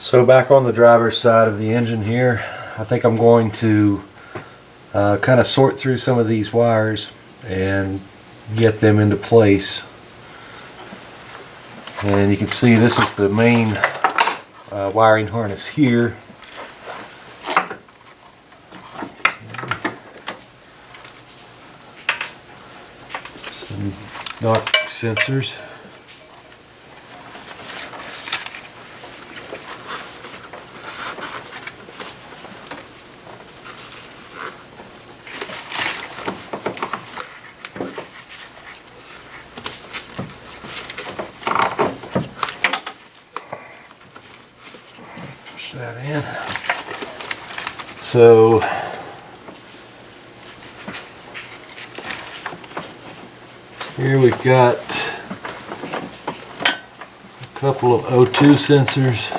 So back on the driver's side of the engine here, I think I'm going to kind of sort through some of these wires and get them into place. And you can see this is the main wiring harness here. Some knock sensors. Push that in. So here we've got a couple of O2 sensors.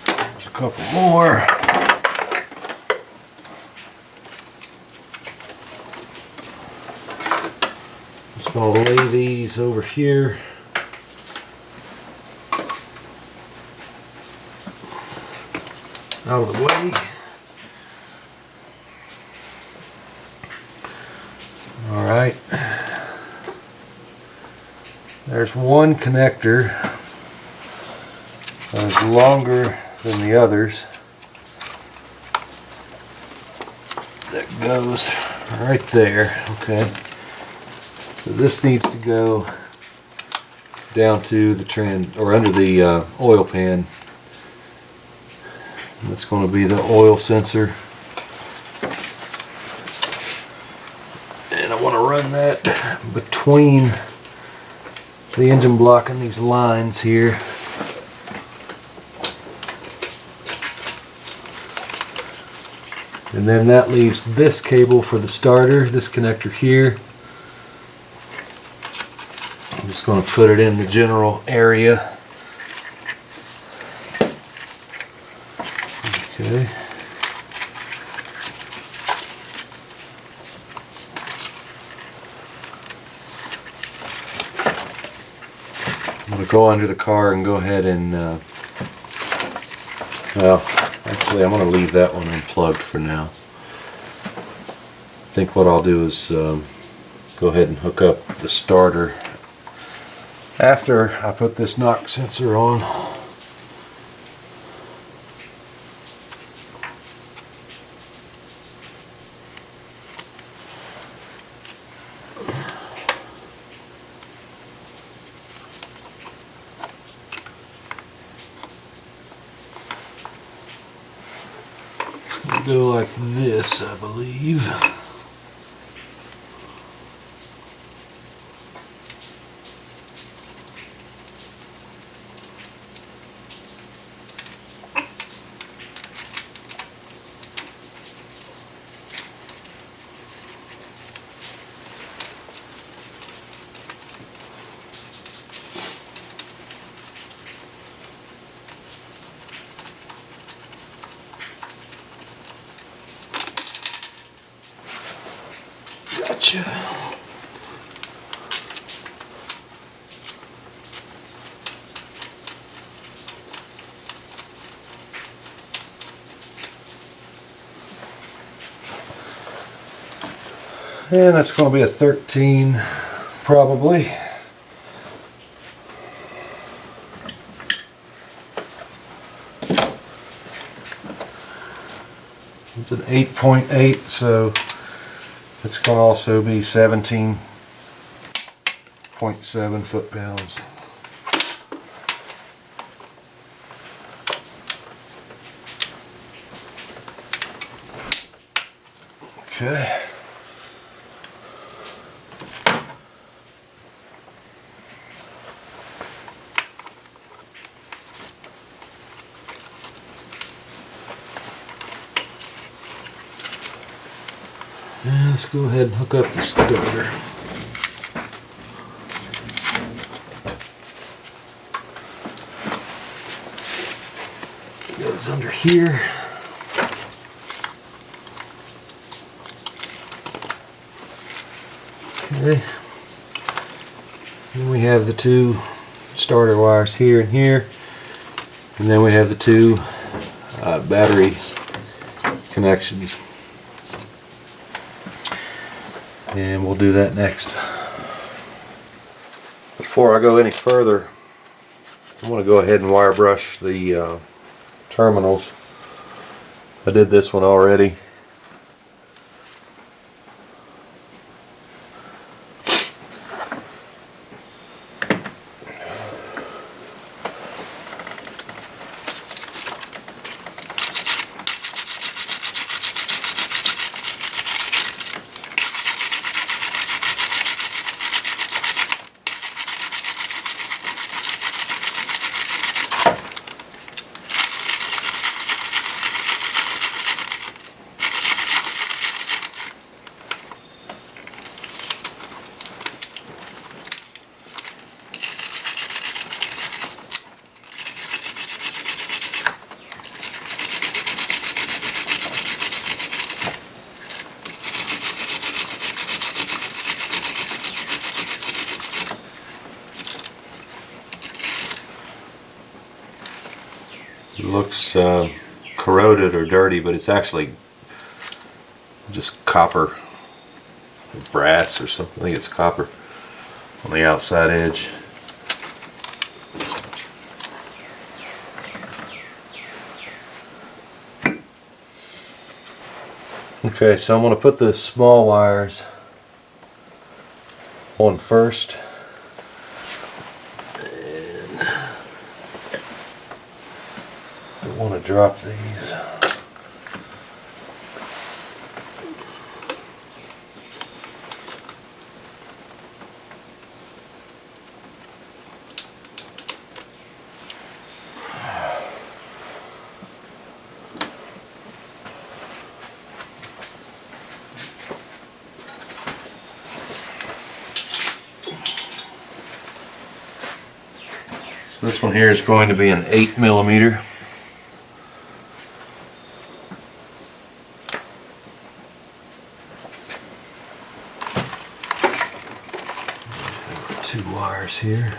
There's a couple more. Just going to lay these over here. Out of the way. Alright. There's one connector that is longer than the others. That goes right there. Okay. So this needs to go down to the under the oil pan. That's going to be the oil sensor, and I want to run that between the engine block and these lines here. And then that leaves this cable for the starter, this connector here. I'm just going to put it in the general area. Okay. I'm going to go under the car and go ahead and, well, actually I'm going to leave that one unplugged for now. I think what I'll do is go ahead and hook up the starter after I put this knock sensor on. Go like this, I believe. Gotcha. And that's going to be a 13 probably. It's an 8.8, so it's going to also be 17.7 foot-pounds. Okay. And let's go ahead and hook up the starter. Goes under here. Okay. Then we have the two starter wires here and here, and then we have the two battery connections, and we'll do that next. Before I go any further, I'm going to go ahead and wire brush the terminals. I did this one already. It looks corroded or dirty, but it's actually just copper, brass or something. I think it's copper on the outside edge. Okay, so I'm going to put the small wires on first. I want to drop these. So this one here is going to be an 8mm. Two wires here.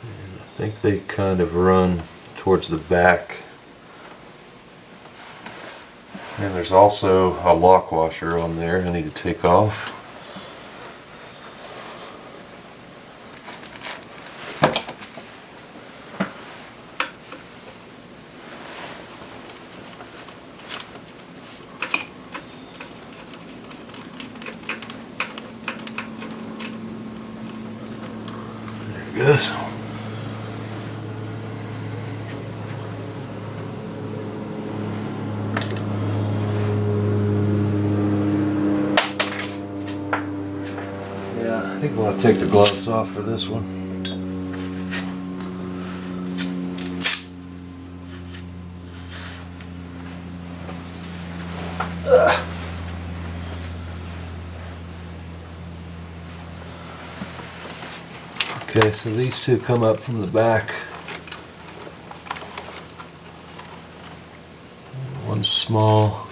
And I think they kind of run towards the back. And there's also a lock washer on there I need to take off. There it goes. I think I'm going to take the gloves off for this one. Okay, so these two come up from the back. One's small,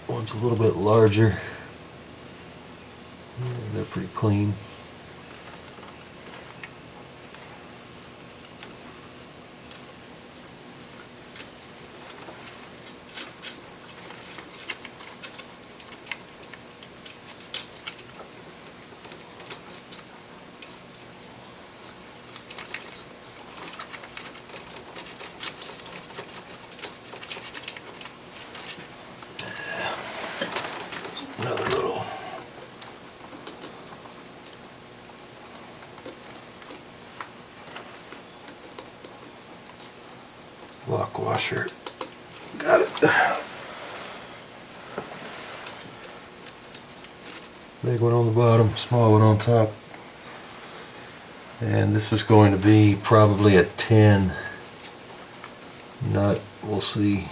one's a little bit larger. They're pretty clean. Another little lock washer. Got it. Big one on the bottom, small one on top. And this is going to be probably a 10 nut. We'll see.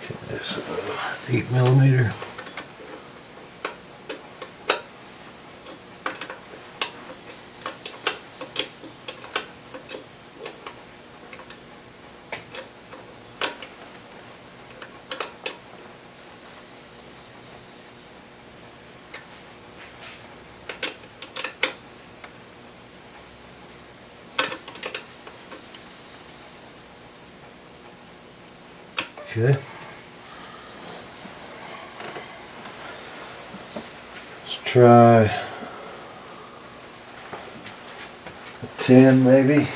Okay, so 8mm. Okay. Let's try a 10 maybe.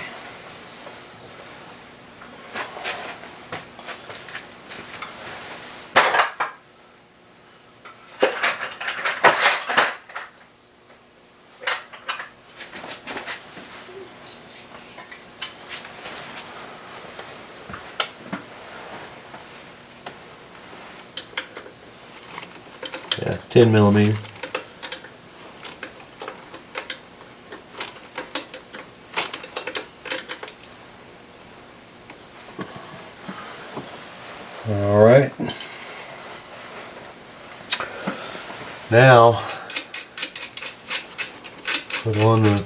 Yeah, 10mm. All right. Now, put on the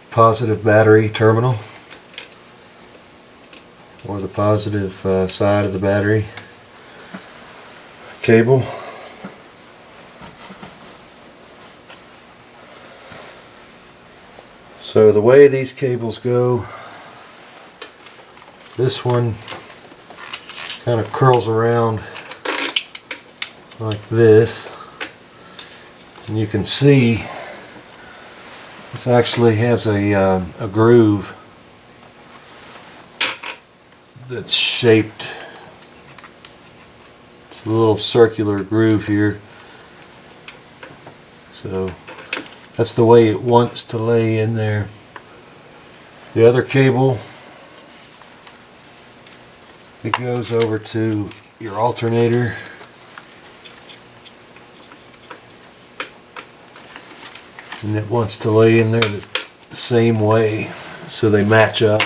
positive battery terminal, or the positive side of the battery cable. So the way these cables go, this one kind of curls around like this, and you can see this actually has a groove that's shaped. It's a little circular groove here, so that's the way it wants to lay in there. The other cable, it goes over to your alternator. And it wants to lay in there the same way, so they match up.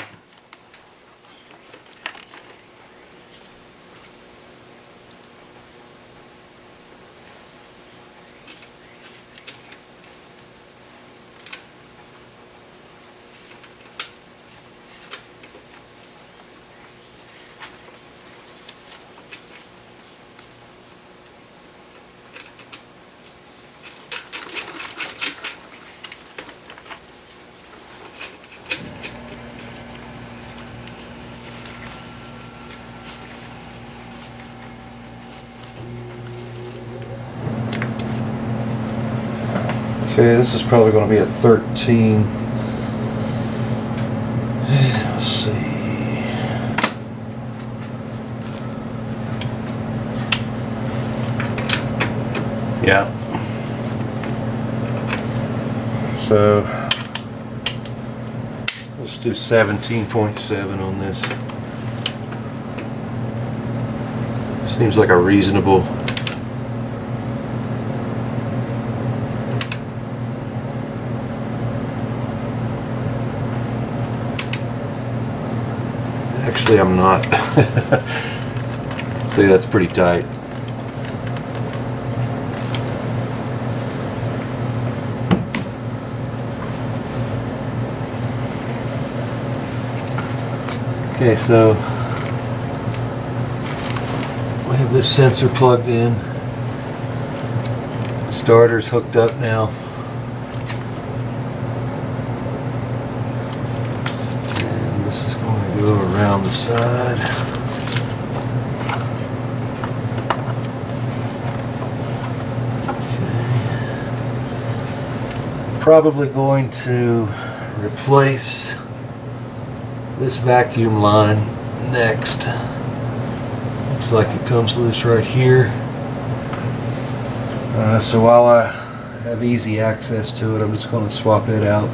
Okay, this is probably going to be a 13. Let's see. Yeah. So let's do 17.7 on this. Seems like a reasonable. Actually, I'm not. See, that's pretty tight. Okay, so we have this sensor plugged in. The starter's hooked up now. And this is going to go around the side. Okay. Probably going to replace this vacuum line next. Looks like it comes loose right here. So while I have easy access to it, I'm just going to swap it out